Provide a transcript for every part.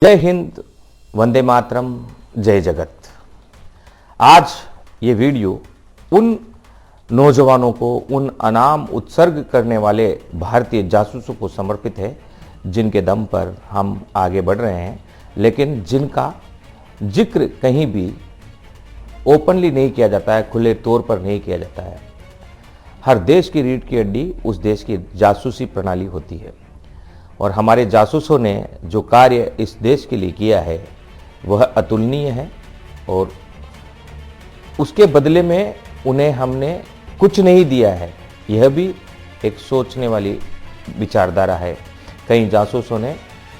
जय हिंद, वंदे मातरम, जय जगत। आज ये वीडियो उन नौजवानों को, उन अनाम उत्सर्ग करने वाले भारतीय जासूसों को समर्पित है जिनके दम पर हम आगे बढ़ रहे हैं, लेकिन जिनका जिक्र कहीं भी ओपनली नहीं किया जाता है, खुले तौर पर नहीं किया जाता है। हर देश की रीढ़ की हड्डी उस देश की जासूसी प्रणाली होती है और हमारे जासूसों ने जो कार्य इस देश के लिए किया है वह अतुलनीय है और उसके बदले में उन्हें हमने कुछ नहीं दिया है। यह भी एक सोचने वाली विचारधारा है। कई जासूसों ने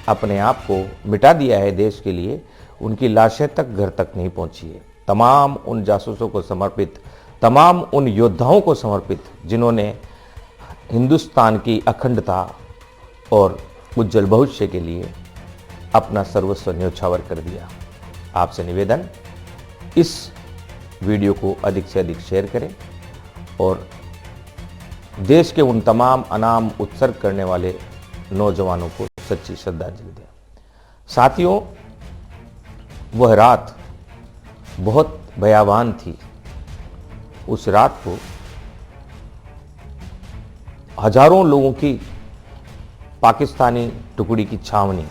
अपने आप को मिटा दिया है देश के लिए, उनकी लाशें तक घर तक नहीं पहुंची है। तमाम उन जासूसों को समर्पित, तमाम उन योद्धाओं को समर्पित जिन्होंने हिंदुस्तान की अखंडता और उज्जवल भविष्य के लिए अपना सर्वस्व न्योछावर कर दिया। आपसे निवेदन, इस वीडियो को अधिक से अधिक शेयर करें और देश के उन तमाम अनाम उत्सर्ग करने वाले नौजवानों को सच्ची श्रद्धांजलि दें। साथियों, वह रात बहुत भयावह थी। उस रात को हजारों लोगों की पाकिस्तानी टुकड़ी की छावनी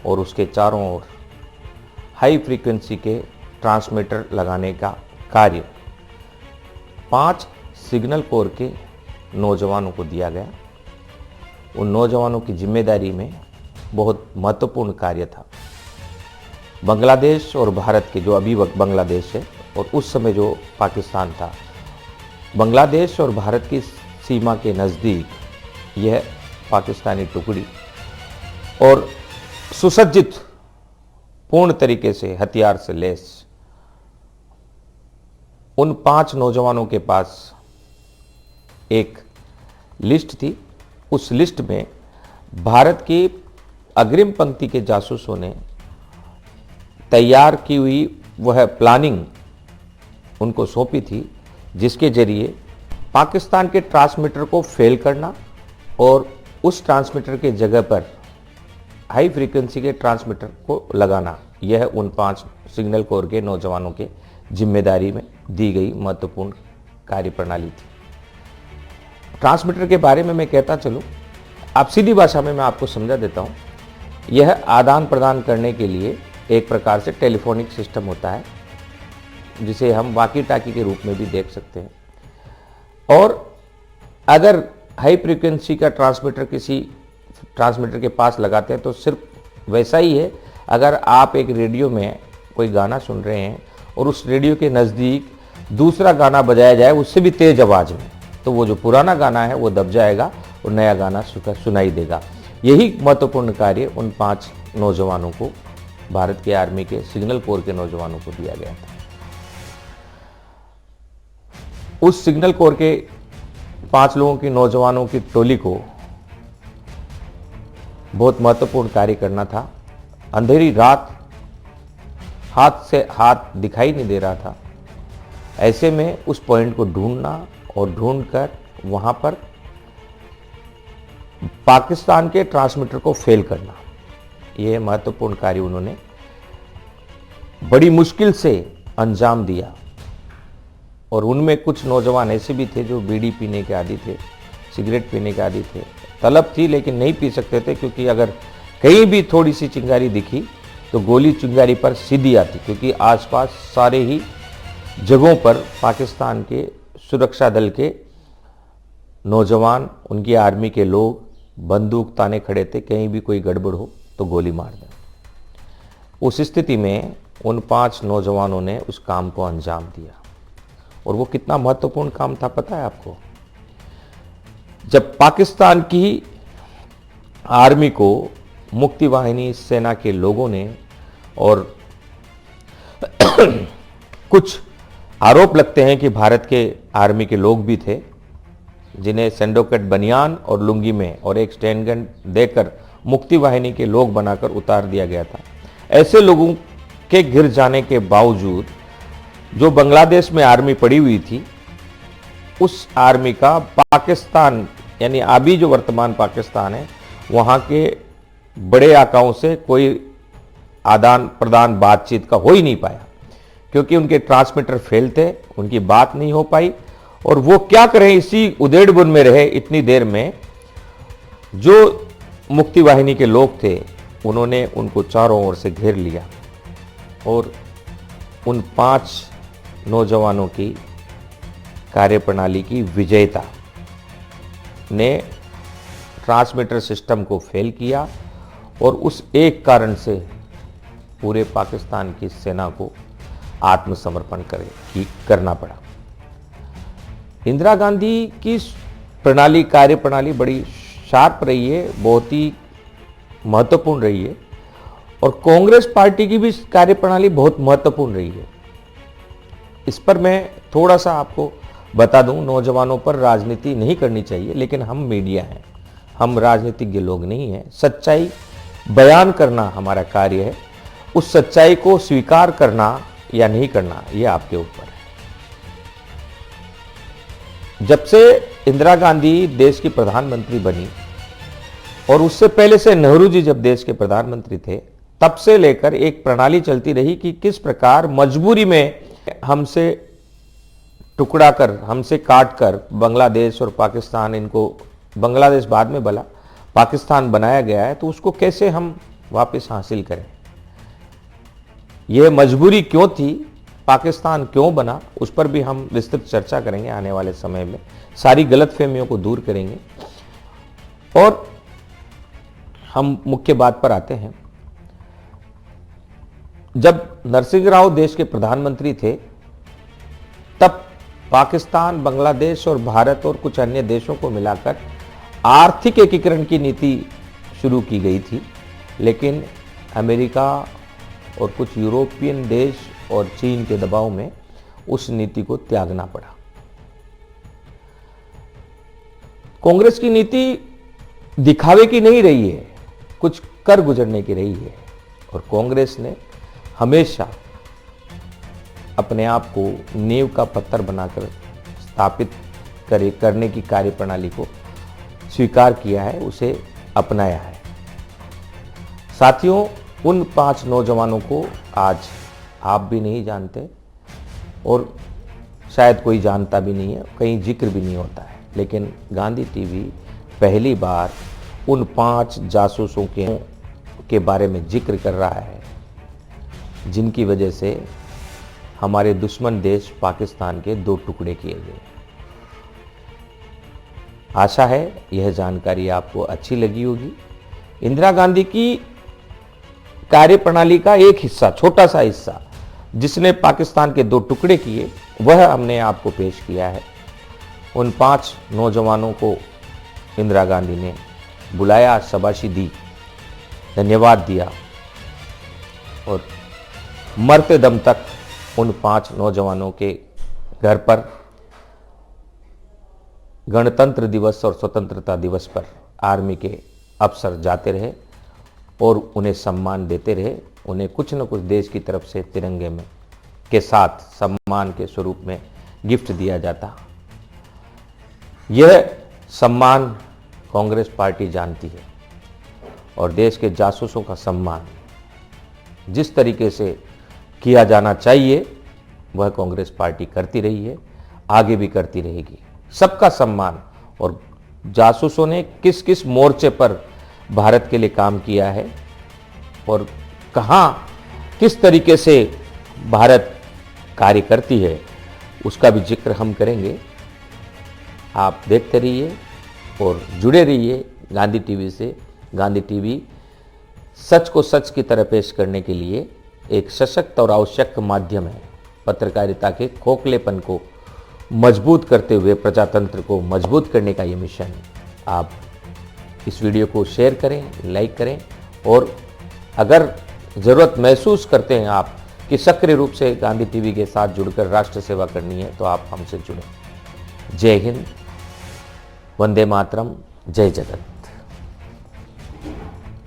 और उसके चारों ओर हाई फ्रीक्वेंसी के ट्रांसमीटर लगाने का कार्य 5 सिग्नल कोर के नौजवानों को दिया गया। उन नौजवानों की जिम्मेदारी में बहुत महत्वपूर्ण कार्य था। बांग्लादेश और भारत के, जो अभी बांग्लादेश है और उस समय जो पाकिस्तान था, बांग्लादेश और भारत की सीमा के नज़दीक यह पाकिस्तानी टुकड़ी और सुसज्जित पूर्ण तरीके से हथियार से लैस उन 5 नौजवानों के पास एक लिस्ट थी। उस लिस्ट में भारत की अग्रिम पंक्ति के जासूसों ने तैयार की हुई वह प्लानिंग उनको सौंपी थी, जिसके जरिए पाकिस्तान के ट्रांसमीटर को फेल करना और उस ट्रांसमीटर के जगह पर हाई फ्रीक्वेंसी के ट्रांसमीटर को लगाना। यह उन 5 सिग्नल कोर के नौजवानों के जिम्मेदारी में दी गई महत्वपूर्ण कार्य प्रणाली थी। ट्रांसमीटर के बारे में मैं कहता चलूं, आप सीधी भाषा में मैं आपको समझा देता हूं। यह आदान प्रदान करने के लिए एक प्रकार से टेलीफोनिक सिस्टम होता है, जिसे हम वाकी टाकी के रूप में भी देख सकते हैं। और अगर हाई फ्रीक्वेंसी का ट्रांसमीटर किसी ट्रांसमीटर के पास लगाते हैं तो सिर्फ वैसा ही है अगर आप एक रेडियो में कोई गाना सुन रहे हैं और उस रेडियो के नज़दीक दूसरा गाना बजाया जाए उससे भी तेज़ आवाज़ में, तो वो जो पुराना गाना है वो दब जाएगा और नया गाना सुनाई देगा। यही महत्वपूर्ण कार्य उन 5 नौजवानों को, भारत के आर्मी के सिग्नल कोर के नौजवानों को दिया गया था। उस सिग्नल कोर के 5 लोगों की, नौजवानों की टोली को बहुत महत्वपूर्ण कार्य करना था। अंधेरी रात, हाथ से हाथ दिखाई नहीं दे रहा था। ऐसे में उस पॉइंट को ढूंढना और ढूंढकर वहां पर पाकिस्तान के ट्रांसमीटर को फेल करना, यह महत्वपूर्ण कार्य उन्होंने बड़ी मुश्किल से अंजाम दिया। और उनमें कुछ नौजवान ऐसे भी थे जो बीड़ी पीने के आदी थे, सिगरेट पीने के आदी थे। तलब थी लेकिन नहीं पी सकते थे, क्योंकि अगर कहीं भी थोड़ी सी चिंगारी दिखी तो गोली चिंगारी पर सीधी आती, क्योंकि आसपास सारे ही जगहों पर पाकिस्तान के सुरक्षा दल के नौजवान, उनकी आर्मी के लोग बंदूक ताने खड़े थे, कहीं भी कोई गड़बड़ हो तो गोली मार दें। उस स्थिति में उन 5 नौजवानों ने उस काम को अंजाम दिया। और वो कितना महत्वपूर्ण काम था पता है आपको? जब पाकिस्तान की आर्मी को मुक्ति वाहिनी सेना के लोगों ने, और कुछ आरोप लगते हैं कि भारत के आर्मी के लोग भी थे, जिन्हें सैंडोकट बनियान और लुंगी में और एक स्टैंड गन देकर मुक्ति वाहिनी के लोग बनाकर उतार दिया गया था। ऐसे लोगों के गिर जाने के बावजूद जो बांग्लादेश में आर्मी पड़ी हुई थी, उस आर्मी का पाकिस्तान, यानी अभी जो वर्तमान पाकिस्तान है, वहाँ के बड़े आकाओं से कोई आदान प्रदान बातचीत का हो ही नहीं पाया, क्योंकि उनके ट्रांसमीटर फेल थे, उनकी बात नहीं हो पाई। और वो क्या करें, इसी उधेड़बुन में रहे इतनी देर में। जो मुक्ति वाहिनी के लोग थे उन्होंने उनको चारों ओर से घेर लिया और उन 5 नौजवानों की कार्यप्रणाली की विजेयता ने ट्रांसमीटर सिस्टम को फेल किया और उस एक कारण से पूरे पाकिस्तान की सेना को आत्मसमर्पण करना पड़ा। इंदिरा गांधी की कार्यप्रणाली बड़ी शार्प रही है, बहुत ही महत्वपूर्ण रही है, और कांग्रेस पार्टी की भी कार्यप्रणाली बहुत महत्वपूर्ण रही है। इस पर मैं थोड़ा सा आपको बता दूं, नौजवानों पर राजनीति नहीं करनी चाहिए, लेकिन हम मीडिया हैं, हम राजनीतिज्ञ लोग नहीं हैं। सच्चाई बयान करना हमारा कार्य है, उस सच्चाई को स्वीकार करना या नहीं करना ये आपके ऊपर है। जब से इंदिरा गांधी देश की प्रधानमंत्री बनी और उससे पहले से नेहरू जी जब देश के प्रधानमंत्री थे, तब से लेकर एक प्रणाली चलती रही कि किस प्रकार मजबूरी में हमसे टुकड़ा कर, हमसे काट कर बांग्लादेश और पाकिस्तान, इनको बांग्लादेश बाद में बना, पाकिस्तान बनाया गया है, तो उसको कैसे हम वापस हासिल करें। यह मजबूरी क्यों थी, पाकिस्तान क्यों बना, उस पर भी हम विस्तृत चर्चा करेंगे आने वाले समय में। सारी गलतफहमियों को दूर करेंगे और हम मुख्य बात पर आते हैं। जब नरसिंह राव देश के प्रधानमंत्री थे, तब पाकिस्तान, बांग्लादेश और भारत और कुछ अन्य देशों को मिलाकर आर्थिक एकीकरण की नीति शुरू की गई थी, लेकिन अमेरिका और कुछ यूरोपियन देश और चीन के दबाव में उस नीति को त्यागना पड़ा। कांग्रेस की नीति दिखावे की नहीं रही है, कुछ कर गुजरने की रही है, और कांग्रेस ने हमेशा अपने आप को नींव का पत्थर बनाकर स्थापित करने की कार्यप्रणाली को स्वीकार किया है, उसे अपनाया है। साथियों, उन 5 नौजवानों को आज आप भी नहीं जानते और शायद कोई जानता भी नहीं है, कहीं जिक्र भी नहीं होता है, लेकिन गांधी टीवी पहली बार उन 5 जासूसों के बारे में जिक्र कर रहा है, जिनकी वजह से हमारे दुश्मन देश पाकिस्तान के 2 टुकड़े किए गए। आशा है यह जानकारी आपको अच्छी लगी होगी। इंदिरा गांधी की कार्यप्रणाली का एक हिस्सा, छोटा सा हिस्सा, जिसने पाकिस्तान के 2 टुकड़े किए, वह हमने आपको पेश किया है। उन 5 नौजवानों को इंदिरा गांधी ने बुलाया, शाबाशी दी, धन्यवाद दिया और मरते दम तक उन 5 नौजवानों के घर पर गणतंत्र दिवस और स्वतंत्रता दिवस पर आर्मी के अफसर जाते रहे और उन्हें सम्मान देते रहे। उन्हें कुछ न कुछ देश की तरफ से तिरंगे में के साथ सम्मान के स्वरूप में गिफ्ट दिया जाता। यह सम्मान कांग्रेस पार्टी जानती है और देश के जासूसों का सम्मान जिस तरीके से किया जाना चाहिए वह कांग्रेस पार्टी करती रही है, आगे भी करती रहेगी। सबका सम्मान, और जासूसों ने किस किस मोर्चे पर भारत के लिए काम किया है और कहाँ किस तरीके से भारत कार्य करती है, उसका भी जिक्र हम करेंगे। आप देखते रहिए और जुड़े रहिए गांधी टीवी से। गांधी टीवी सच को सच की तरह पेश करने के लिए एक सशक्त और आवश्यक माध्यम है। पत्रकारिता के खोखलेपन को मजबूत करते हुए प्रजातंत्र को मजबूत करने का ये मिशन है। आप इस वीडियो को शेयर करें, लाइक करें, और अगर ज़रूरत महसूस करते हैं आप कि सक्रिय रूप से गांधी टीवी के साथ जुड़कर राष्ट्र सेवा करनी है, तो आप हमसे जुड़ें। जय हिंद, वंदे मातरम, जय जगत।